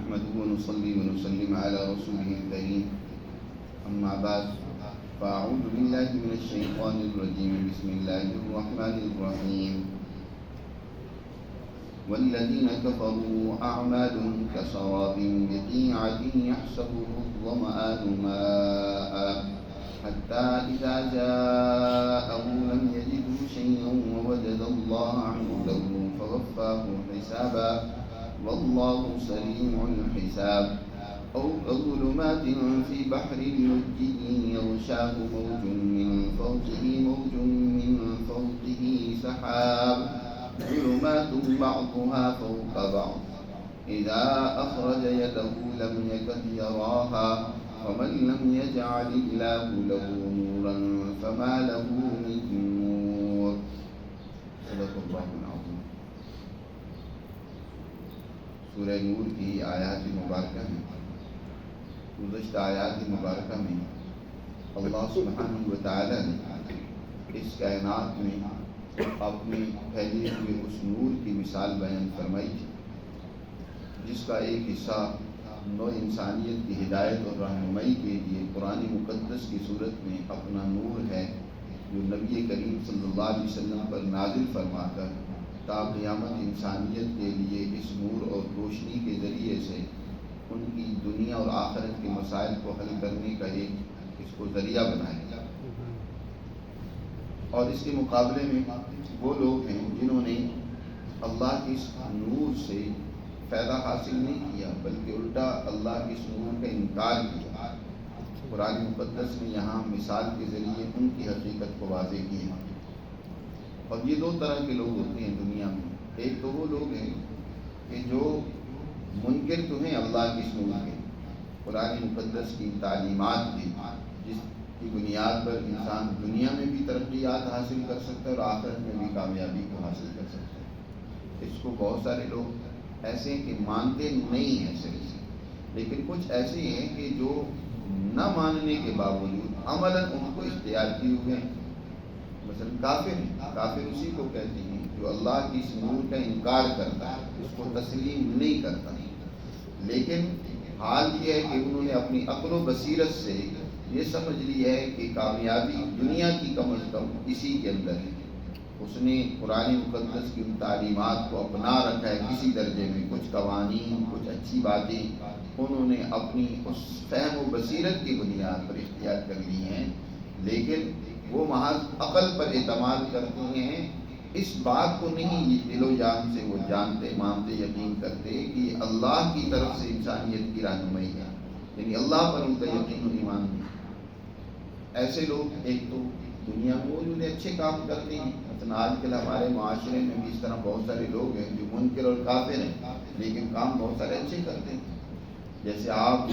نحمده ونصلي ونسلم على رسوله الكريم أما بعد فأعوذ بالله من الشيطان الرجيم بسم الله الرحمن الرحيم والذين كفروا أعمال كسراب بقيعة يحسبه الظمآن ماء حتى إذا جاءه لم يجده شيئا ووجد الله عنده فوفاه حسابا والله سريع الحساب أو كظلمات في بحر لجي يغشاه موج من فوقه سحاب ظلمات بعضها فوق بعض إذا أخرج يده لم يكد يراها ومن لم يجعل الله له نورا فما له من نور صدق اللہ العظیم۔ سورہ نور کی آیات مبارکہ ہیں۔ گزشتہ آیات مبارکہ میں اللہ سبحانہ و تعالی نے اس کائنات میں اپنے پھیلے ہوئے اس نور کی مثال بیان فرمائی تھی، جس کا ایک حصہ نو انسانیت کی ہدایت اور رہنمائی کے لیے قرآن مقدس کی صورت میں اپنا نور ہے، جو نبی کریم صلی اللہ علیہ وسلم پر نازل فرما کر تا قیامت انسانیت کے لیے اس نور اور روشنی کے ذریعے سے ان کی دنیا اور آخرت کے مسائل کو حل کرنے کا ایک اس کو ذریعہ بنائے گا۔ اور اس کے مقابلے میں وہ لوگ ہیں جنہوں نے اللہ کے اس نور سے فائدہ حاصل نہیں کیا، بلکہ الٹا اللہ کے اس نور کا انکار کیا۔ قرآن مقدس میں یہاں مثال کے ذریعے ان کی حقیقت کو واضح کی ہے۔ اور یہ دو طرح کے لوگ ہوتے ہیں دنیا میں۔ ایک تو وہ لوگ ہیں کہ جو منکر تو ہیں اللہ کے اس نور کے، قرآن مقدس کی تعلیمات کی، جس کی بنیاد پر انسان دنیا میں بھی ترقیات حاصل کر سکتا ہے اور آخرت میں بھی کامیابی کو حاصل کر سکتا ہے۔ اس کو بہت سارے لوگ ایسے ہیں کہ مانتے نہیں ہیں صرف سے، لیکن کچھ ایسے ہیں کہ جو نہ ماننے کے باوجود عملاً ان کو اختیار کیے ہوئے ہیں۔ مثلا کافر اسی کو کہتے ہیں جو اللہ کی اس نور کا انکار کرتا ہے، اس کو تسلیم نہیں کرتا، لیکن حال یہ ہے کہ انہوں نے اپنی عقل و بصیرت سے یہ سمجھ لی ہے کہ کامیابی دنیا کی کم از کم اسی کے اندر ہے۔ اس نے قرآن مقدس کی ان تعلیمات کو اپنا رکھا ہے کسی درجے میں، کچھ قوانین، کچھ اچھی باتیں انہوں نے اپنی اس فہم و بصیرت کی بنیاد پر اختیار کر لی ہیں، لیکن وہ محض عقل پر اعتماد کرتے ہیں، اس بات کو نہیں دل و جان سے وہ جانتے مانتے یقین کرتے کہ اللہ کی طرف سے انسانیت کی رہنمائی ہے، یعنی اللہ پر ان کا یقین و ایمان نہیں۔ ایسے لوگ ایک تو دنیا میں موجود اچھے کام کرتے ہیں، مثلا آج کل ہمارے معاشرے میں بھی اس طرح بہت سارے لوگ ہیں جو منکر اور کافر ہیں، لیکن کام بہت سارے اچھے کرتے ہیں۔ جیسے آپ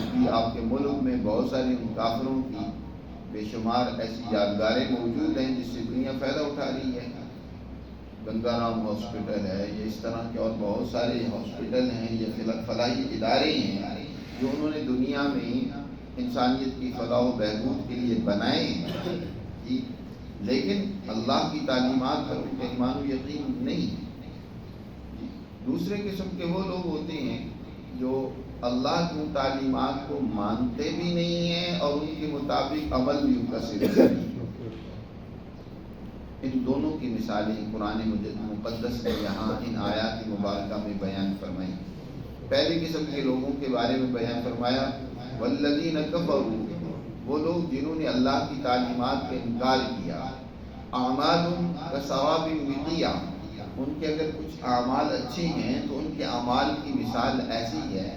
کے ملک میں بہت سارے کافروں کی بے شمار ایسی یادگاریں موجود ہیں جس سے دنیا فائدہ اٹھا رہی ہے۔ گنگا رام ہاسپٹل ہے، یہ اس طرح کے اور بہت سارے ہاسپٹل ہیں، یہ فلاحی ادارے ہیں جو انہوں نے دنیا میں انسانیت کی فلاح و بہبود کے لیے بنائے ہیں، لیکن اللہ کی تعلیمات پر ان کا ایمان و یقین نہیں ہے۔ دوسرے قسم کے وہ لوگ ہوتے ہیں جو اللہ کی تعلیمات کو مانتے بھی نہیں ہیں اور ان کے مطابق عمل بھی ان کا صرف نہیں۔ ان دونوں کی مثالیں قرآن مقدس نے یہاں ان آیات مبارکہ میں بیان فرمائی۔ پہلی قسم کے لوگوں کے بارے میں بیان فرمایا والذین کفروا، وہ لوگ جنہوں نے اللہ کی تعلیمات کا انکار کیا، اعمال کسراب بقیعہ، ان کے اگر کچھ اعمال اچھے ہیں تو ان کے اعمال کی مثال ایسی ہے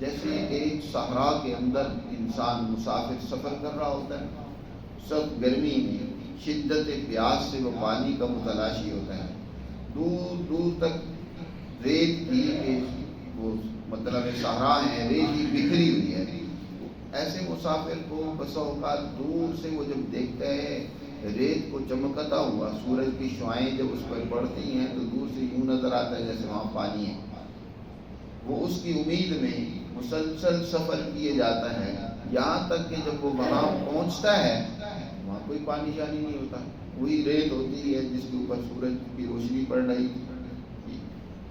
جیسے ایک صحرا کے اندر انسان مسافر سفر کر رہا ہوتا ہے، سخت گرمی میں شدت پیاس سے وہ پانی کا متلاشی ہوتا ہے، دور دور تک ریت کی وہ مطلب صحرا ہے، ریت کی بکھری ہوئی ہے۔ ایسے مسافر کو بسا اوقات دور سے وہ جب دیکھتا ہے ریت کو چمکتا ہوا، سورج کی شعائیں جب اس پر پڑتی ہیں تو دور سے یوں نظر آتا ہے جیسے وہاں پانی ہے۔ وہ اس کی امید میں مسلسل سفر کیے جاتا ہے، یہاں تک کہ جب وہ وہاں پہنچتا ہے وہاں کوئی پانی شانی نہیں ہوتا، وہی ریت ہوتی ہے جس کے اوپر سورج کی روشنی پڑ رہی تھی۔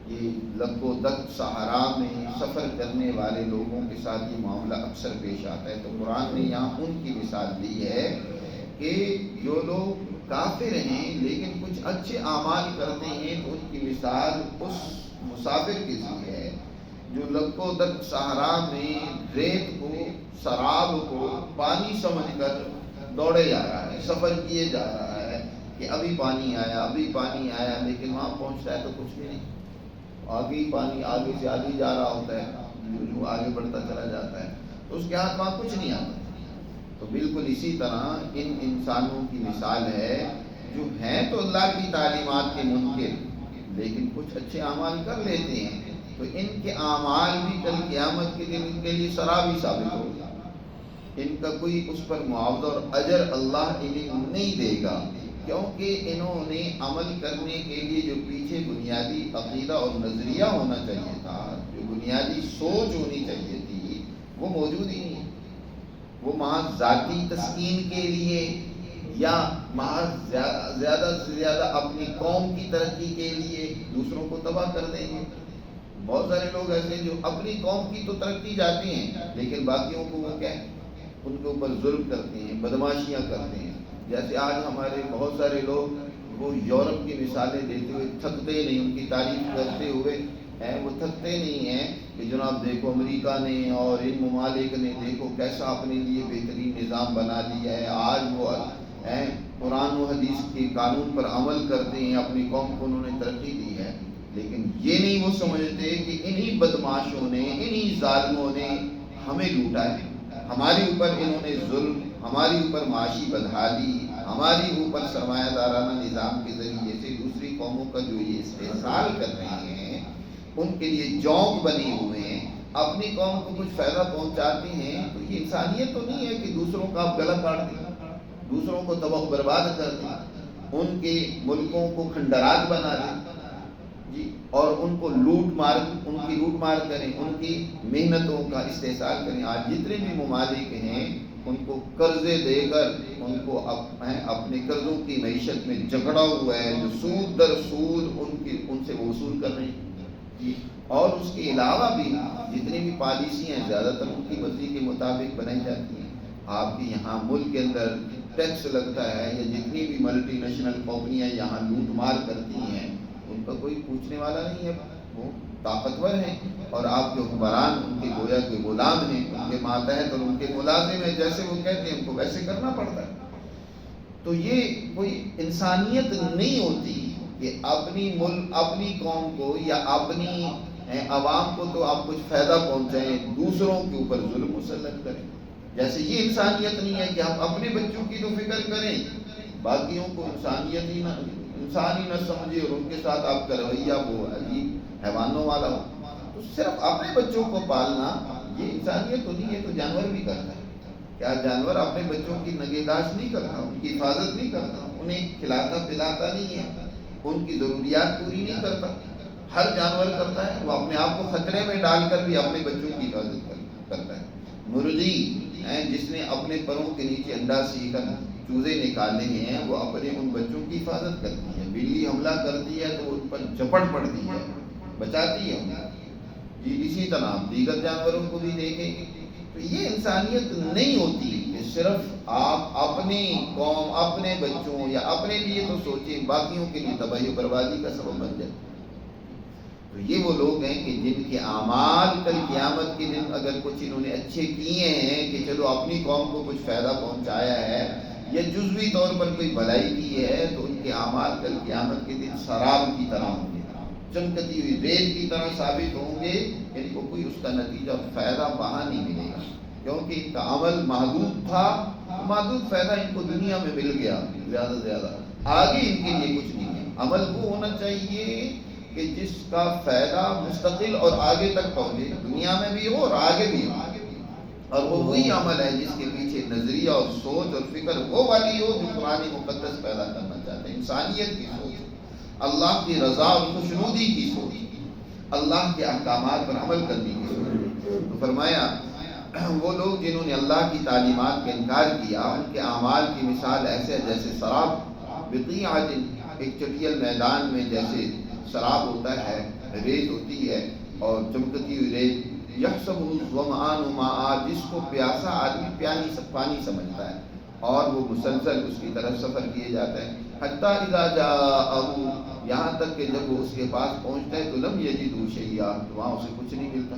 یہ لک و دک صحرا میں سفر کرنے والے لوگوں کے ساتھ یہ معاملہ اکثر پیش آتا ہے. تو قرآن نے یہاں ان کی مثال دی ہے کہ جو لوگ کافر ہیں لیکن کچھ اچھے اعمال کرتے ہیں تو ان کی مثال اس مسافر کی سی ہے جو لک و دک صحرا میں ریت کو، سراب کو پانی سمجھ کر دوڑے جا رہا ہے، سفر کیے جا رہا ہے کہ ابھی پانی آیا، ابھی پانی آیا، لیکن وہاں پہنچتا ہے تو کچھ بھی نہیں. آگے پانی آگے سے آگے جا رہا ہوتا ہے، جو آگے بڑھتا چلا جاتا ہے تو اس کے ہاتھ وہاں کچھ نہیں آتا. تو بالکل اسی طرح ان انسانوں کی مثال ہے جو ہیں تو اللہ کی تعلیمات کے منکر لیکن کچھ اچھے اعمال کر لیتے ہیں، تو ان کے اعمال بھی کل قیامت کے دن ان کے لیے سرابی ثابت ہوگا. ان کا کوئی اس پر معاوضہ اور اجر اللہ انہیں نہیں دے گا، کیونکہ انہوں نے عمل کرنے کے لیے جو پیچھے بنیادی عقیدہ اور نظریہ ہونا چاہیے تھا، جو بنیادی سوچ ہونی چاہیے تھی، وہ موجود ہی نہیں. وہ محض ذاتی تسکین کے لیے یا محض زیادہ سے زیادہ اپنی قوم کی ترقی کے لیے دوسروں کو تباہ کر دیں گے. بہت سارے لوگ ایسے ہیں جو اپنی قوم کی تو ترقی جاتے ہیں لیکن باقیوں کو وہ کیا ہے، ان کے اوپر ظلم کرتے ہیں، بدماشیاں کرتے ہیں. جیسے آج ہمارے بہت سارے لوگ وہ یورپ کی مثالیں دیتے ہوئے تھکتے نہیں، ان کی تعریف کرتے ہوئے وہ تھکتے نہیں ہیں کہ جناب دیکھو امریکہ نے اور ان ممالک نے دیکھو کیسا اپنے لیے بہترین نظام بنا لیا ہے. آج وہ قرآن و حدیث کے قانون پر عمل کرتے ہیں، اپنی قوم کو انہوں نے ترقی دی ہے. لیکن یہ نہیں وہ سمجھتے کہ انہی بدماشوں نے، انہی ظالموں نے ہمیں لوٹا ہے، ہمارے اوپر انہوں نے ظلم، ہمارے اوپر معاشی بدحالی، ہمارے اوپر سرمایہ دارانہ نظام کے ذریعے سے دوسری قوموں کا جو یہ استحصال کر رہے ہیں، ان کے لیے جونک بنے ہوئے ہیں، اپنی قوم کو کچھ فائدہ پہنچاتے ہیں. تو یہ انسانیت تو نہیں ہے کہ دوسروں کا آپ گلا کاٹ دیں، دوسروں کو تباہ و برباد کر دیں، ان کے ملکوں کو کھنڈرات بنا دیں جی، اور ان کو لوٹ مار کریں، ان کی محنتوں کا استحصال کریں. آج جتنے بھی ممالک ہیں ان کو قرضے دے کر ان کو اپنے قرضوں کی معیشت میں جکڑا ہوا ہے، جو سود در سود ان سے وصول کر رہے ہیں جی. اور اس کے علاوہ بھی جتنی بھی پالیسیاں ہیں زیادہ تر ان کی مرضی کے مطابق بنائی جاتی ہیں. آپ کے یہاں ملک کے اندر ٹیکس لگتا ہے یا جتنی بھی ملٹی نیشنل کمپنیاں یہاں لوٹ مار کرتی ہیں ان کا کوئی پوچھنے والا نہیں ہے. وہ طاقتور ہیں اور آپ کے حکمران ان کے گویا کے غلام ہیں، ان کے ماتحت اور ان کے ملازم ہیں. جیسے وہ کہتے ہیں ان کو ویسے کرنا پڑتا ہے. تو یہ کوئی انسانیت نہیں ہوتی کہ اپنی قوم کو یا اپنی عوام کو تو آپ کچھ فائدہ پہنچائیں، دوسروں کے اوپر ظلم مسلط کریں. جیسے یہ انسانیت نہیں ہے کہ آپ اپنے بچوں کی تو فکر کریں، باقیوں کو انسان ہی نہ سمجھے اور ان کے ساتھ آپ کا رویہ وہ عجیب حیوانوں والا ہو. تو صرف اپنے بچوں کو پالنا یہ انسانیت تو نہیں ہے، تو جانور بھی کرتا ہے. کیا جانور اپنے بچوں کی نگہداشت نہیں کرتا، ان کی حفاظت نہیں کرتا، انہیں کھلاتا پلاتا نہیں ہے، ان کی ضروریات پوری نہیں کرتا؟ ہر جانور کرتا ہے، وہ اپنے آپ کو خطرے میں ڈال کر بھی اپنے بچوں کی حفاظت کرتا ہے. مرغی جس نے اپنے پروں کے نیچے انڈا سی کر چوزے نکالے ہیں وہ اپنے ان بچوں کی حفاظت کرتی ہے. بلی حملہ کرتی ہے تو ان پر جھپٹ پڑتی ہے، بچاتی ہے جی. اسی طرح دیگر جانوروں کو بھی دیکھیں گے. تو یہ انسانیت نہیں ہوتی کہ صرف آپ اپنی قوم، اپنے بچوں یا اپنے لیے تو سوچیں، باقیوں کے لیے تباہی و بربادی کا سبب بن جائے. تو یہ وہ لوگ ہیں کہ جن کے اعمال کل قیامت کے دن اگر کچھ انہوں نے اچھے کیے ہیں کہ چلو اپنی قوم کو کچھ فائدہ پہنچایا ہے یا جزوی طور پر کوئی بھلائی کی ہے، تو ان کے اعمال کل قیامت کے دن سراب کی طرح ہوں گے، چمکتی ہوئی ریت کی طرح ثابت ہوں گے. ان کو کوئی اس کا نتیجہ فائدہ وہاں نہیں ملے گا، کیونکہ ان کا عمل محدود تھا. محدود فائدہ ان کو دنیا میں مل گیا، زیادہ سے زیادہ آگے ان کے لیے کچھ نہیں ہے. عمل وہ ہونا چاہیے کہ جس کا فائدہ مستقل اور آگے تک پہنچے، دنیا میں بھی ہو اور آگے بھی ہو. اور وہ وہی عمل ہے جس کے پیچھے نظریہ اور سوچ اور فکر وہ والی ہو جو قرآن مقدس پیدا کرنا چاہتے ہیں. انسانیت کی سوچ، اللہ کی رضا اور خوشنودی کی سوچ، اللہ کے احکامات پر عمل کرنے کی سوچ. تو فرمایا وہ لوگ جنہوں نے اللہ کی تعلیمات کا انکار کیا، ان کے اعمال کی مثال ایسے جیسے سراب بقیعۃ، ایک چٹیل میدان میں جیسے سراب ہوتا ہے ریت ہوتی ہے اور چمکتی ہوئی ریت، یحسبہ الظمآن ماء، جس کو پیاسا آدمی پانی سمجھتا ہے، اور وہ مسلسل اس کی طرف سفر کیے جاتا ہے، حتیٰ اذا جاءہ، یہاں تک کہ جب وہ اس کے پاس پہنچتا ہے تو لم یجدہ شیئا، تو وہاں اسے کچھ نہیں ملتا،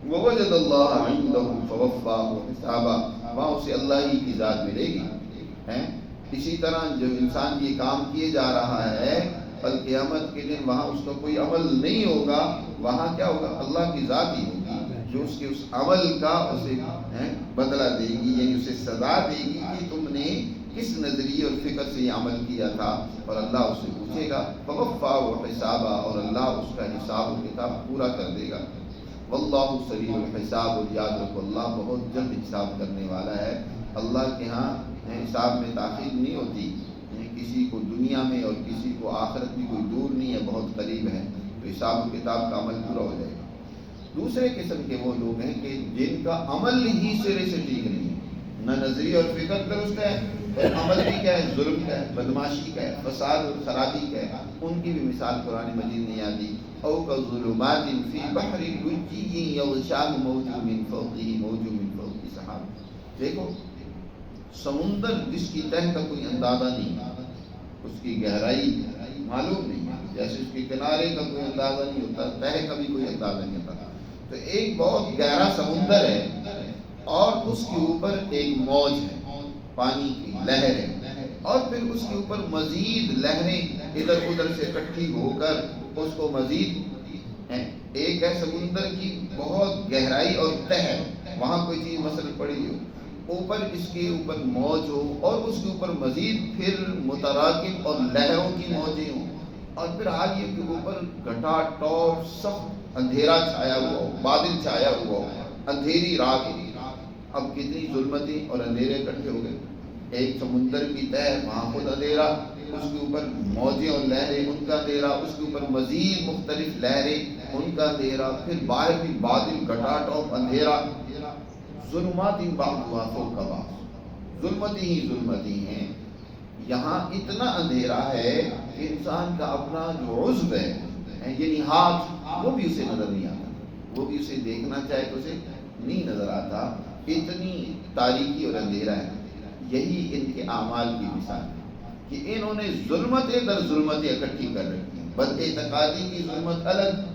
ووجد اللہ عنده فوفاہ حسابا، وہاں اسے اللہ ہی کی ذات ملے گی. اسی طرح جو انسان یہ کام کیے جا رہا ہے، کل قیامت کے دن وہاں اس کا کوئی عمل نہیں ہوگا، وہاں کیا ہوگا؟ اللہ کی ذات ہی ہوگی جو اس کے اس عمل کا اسے بدلہ دے گی، یعنی اسے سزا دے گی کہ تم نے کس نظریے اور فکر سے یہ عمل کیا تھا، اور اللہ اس سے پوچھے گا فوفاہ حسابا، اور اللہ اس کا حساب و کتاب پورا کر دے گا. واللہ سریع الحساب، اور یاد رکھو اللہ بہت جلد حساب کرنے والا ہے. اللہ کے ہاں حساب میں تاخیر نہیں ہوتی، کسی کو دنیا میں اور کسی کو آخرت میں کوئی دور نہیں ہے، بہت قریب ہے، تو حساب و کتاب کا عمل پورا ہو جائے گا. دوسرے قسم کے وہ لوگ ہیں کہ جن کا عمل ہی سرے سے ٹھیک نہیں ہے، نہ نظریہ اور فکر درست ہے، اور عمل بھی کیا ہے؟ ظلم کا ہے، بدماشی کا ہے، فساد اور خرابی کا ہے. ان کی بھی مثال قرآن مجید نے یاد دی. او کظلمات فی بحر لجی یغشاہ موج من فوقہ موج من فوق سحاب. دیکھو سمندر جس کی تہ کا کوئی اندازہ نہیں، اس کی گہرائی معلوم نہیں، جیسے اس کے کنارے کا کوئی اندازہ نہیں ہوتا، تہ کا بھی کوئی اندازہ نہیں ہوتا. تو ایک بہت گہرا سمندر ہے اور اس کے اوپر ایک موج ہے، پانی کی لہر ہے، اور پھر اس کے اوپر مزید لہریں ادھر ادھر سے اکٹھی ہو کر اس کو مزید ایک ہے سمندر کی بہت گہرائی اور تہ، وہاں کوئی چیز مثلا پڑی ہو، اوپر اس کے اوپر موج ہو، اور اس کے اوپر مزید پھر متراکم اور لہروں کی موجیں ہوں، اور پھر آگے کے اوپر گھٹا ٹوپ سخت اندھیرا چھایا ہوا ہو، بادل چھایا ہوا ہو، اندھیری رات ہو. اب کتنی ظلمتیں اور اندھیرے اکٹھے ہو گئے. ایک سمندر کی تہ، وہاں خود اندھیرا، اس کے اوپر موجیں اور لہریں، ان کا اندھیرا، اس کے اوپر مزید مختلف لہریں، ان کا اندھیرا، پھر باہر بھی بادل گھٹا ٹوپ اندھیرا. ظلمات بعضها فوق بعض، ظلمتیں ہی ظلمتیں ہیں. یہاں اتنا اندھیرا ہے کہ انسان کا اپنا جو عضو ہے، یعنی ہاتھ، وہ بھی اسے نظر نہیں آتا، وہ بھی اسے دیکھنا چاہے تو اسے نہیں نظر آتا، اتنی تاریکی اور اندھیرا ہے. یہی ان کے اعمال کی مثال ہے کہ انہوں نے ظلمتیں در ظلمتیں اکٹھی کر رکھی ہیں. بد اعتقادی کی ظلمت الگ،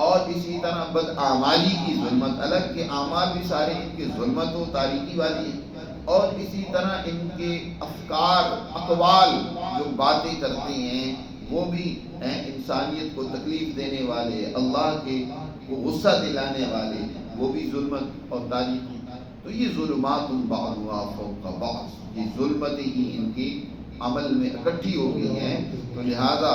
اور اسی طرح بد اعمالی کی ظلمت الگ، کہ اعمال بھی سارے ان کی ظلمت و تاریکی والی ہیں، اور اسی طرح ان کے افکار، اقوال، جو باتیں کرتے ہیں وہ بھی انسانیت کو تکلیف دینے والے، اللہ کے کو غصہ دلانے والے، وہ بھی ظلمت اور تاریکی. تو یہ ظلمات بعضها فوق بعض، یہ ظلمتیں ہی ان کی عمل میں اکٹھی ہو گئی ہیں، تو لہذا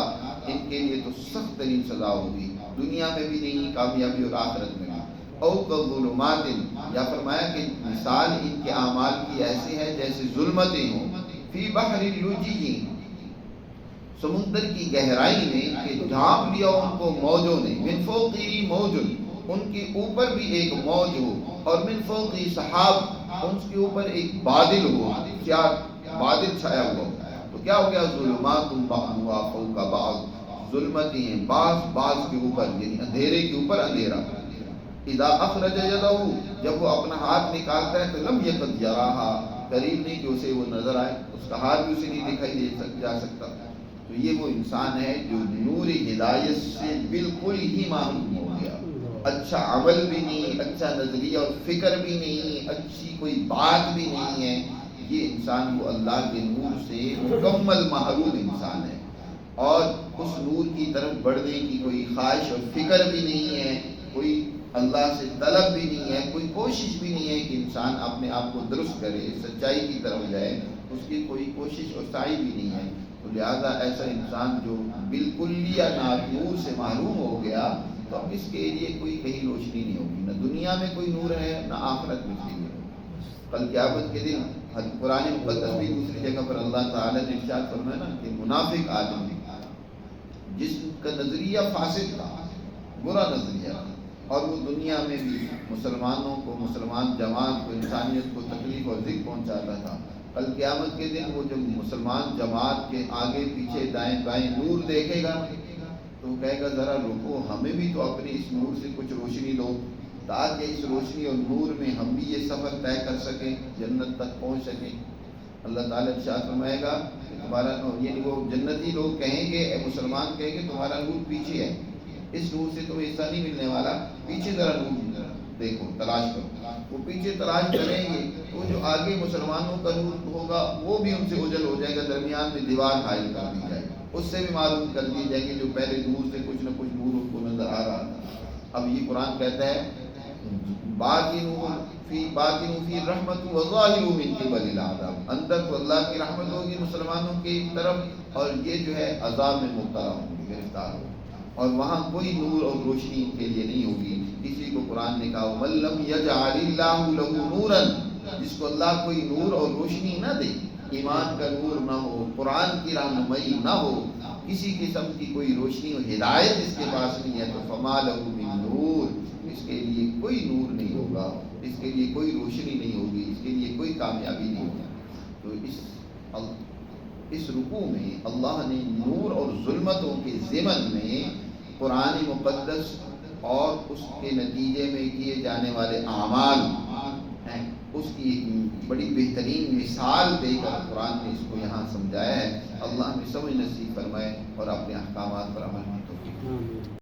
ان کے لیے تو سخت ترین سزا ہوگی، دنیا میں بھی نہیں کامیابی اور آخرت میں بھی. او کظلمات، یا فرمایا کہ مثال ان کے اعمال کی ایسے ہے جیسے ظلمتیں ہوں، فی بحر لجی، سمندر کی گہرائی میں کہ ڈھانپ لیا ان کو موجوں نے، من فوقی موج، ان کے اوپر بھی ایک موج ہو، اور من فوقی سحاب، ان کے اوپر ایک بادل ہو، کیا بادل چھایا ہوا ہو. تو کیا ہو گیا؟ ظلمات بعضها فوق بعض، ظلمتیں ہیں بعض کے اوپر، یعنی اندھیرے کے اوپر اندھیرا. اذا اخرج یدہ، جب وہ اپنا ہاتھ نکالتا ہے تو لم یکد یراہا، قریب نہیں کہ اسے وہ نظر آئے، اس کا ہاتھ بھی اسے نہیں دکھائی جا سکتا. تو یہ وہ انسان ہے جو نور ہدایت سے بالکل ہی محروم ہو گیا، اچھا عمل بھی نہیں، اچھا نظریہ اور فکر بھی نہیں، اچھی کوئی بات بھی نہیں ہے. یہ انسان وہ اللہ کے نور سے مکمل محروم انسان ہے، اور اس نور کی طرف بڑھنے کی کوئی خواہش اور فکر بھی نہیں ہے، کوئی اللہ سے طلب بھی نہیں ہے، کوئی کوشش بھی نہیں ہے کہ انسان اپنے آپ کو درست کرے، سچائی کی طرف جائے، اس کی کوئی کوشش اور سعی بھی نہیں ہے. تو لہذا ایسا انسان جو بالکل یا نور سے محروم ہو گیا، تو اب اس کے لیے کوئی کہیں روشنی نہیں ہوگی، نہ دنیا میں کوئی نور ہے، نہ آخرت میں کوئی نور. کل قیامت کے دن قرآن مقدس بھی دوسری جگہ پر اللہ تعالیٰ نے ارشاد فرمایا نا کہ منافق آدمی جس کا نظریہ فاسد تھا، برا نظریہ تھا، اور وہ دنیا میں بھی مسلمانوں کو، مسلمان جماعت کو، انسانیت کو تکلیف اور ذکر پہنچاتا تھا، کل قیامت کے دن وہ جب مسلمان جماعت کے آگے پیچھے دائیں بائیں نور دیکھے گا تو وہ کہے گا ذرا رکو، ہمیں بھی تو اپنے اس نور سے کچھ روشنی دو تاکہ اس روشنی اور نور میں ہم بھی یہ سفر طے کر سکیں، جنت تک پہنچ سکیں۔ اللہ تعالیٰ ارشاد فرمائے گا کہ تمہارا نور، یعنی وہ جنتی لوگ کہیں گے، اے مسلمان کہیں گے تمہارا نور پیچھے ہے، اس نور سے تمہیں حصہ نہیں ملنے والا، پیچھے ذرا نور دیکھو، تلاش کرو۔ وہ پیچھے تلاش کریں گے تو جو آگے مسلمانوں کا نور ہوگا وہ بھی ان سے اجل ہو جائے گا، درمیان میں دیوار حائل کر دی جائے گی، اس سے بھی معلوم کر دی جائے گی جو پہلے نور سے کچھ نہ کچھ نور ان کو نظر آ رہا تھا۔ اب یہ قرآن کہتا ہے باطن فی رحمت و ظاہر من قبل العذاب، اندر تو اللہ کی رحمت ہوگی مسلمانوں کی طرف، اور یہ جو ہے عذاب میں مبتلا ہوں گے، گرفتار ہوں گے، اور وہاں کوئی نور اور روشنی ان کے لیے نہیں ہوگی۔ اسی کو قرآن نے کہا وَمَن لَّمْ يَجْعَلِ اللَّهُ لَهُ نُورًا، جس کو اللہ کوئی نور اور روشنی نہ دے، ایمان کا نور نہ ہو، قرآن کی رہنمائی نہ ہو، کسی قسم کی کوئی روشنی اور ہدایت اس کے پاس نہیں ہے، تو فما لہ من نور، اس کے لیے کوئی نور نہیں ہوگا، اس کے لیے کوئی روشنی نہیں ہوگی، اس کے لیے کوئی کامیابی نہیں ہوگی۔ تو اس رکوع میں اللہ نے نور اور ظلمتوں کے ضمن میں قرآن مقدس اور اس کے نتیجے میں کیے جانے والے اعمال ہیں، اس کی ایک بڑی بہترین مثال دے کر قرآن نے اس کو یہاں سمجھایا ہے۔ اللہ ہمیں سمجھ نصیب فرمائے اور اپنے احکامات پر عمل کی توفیق۔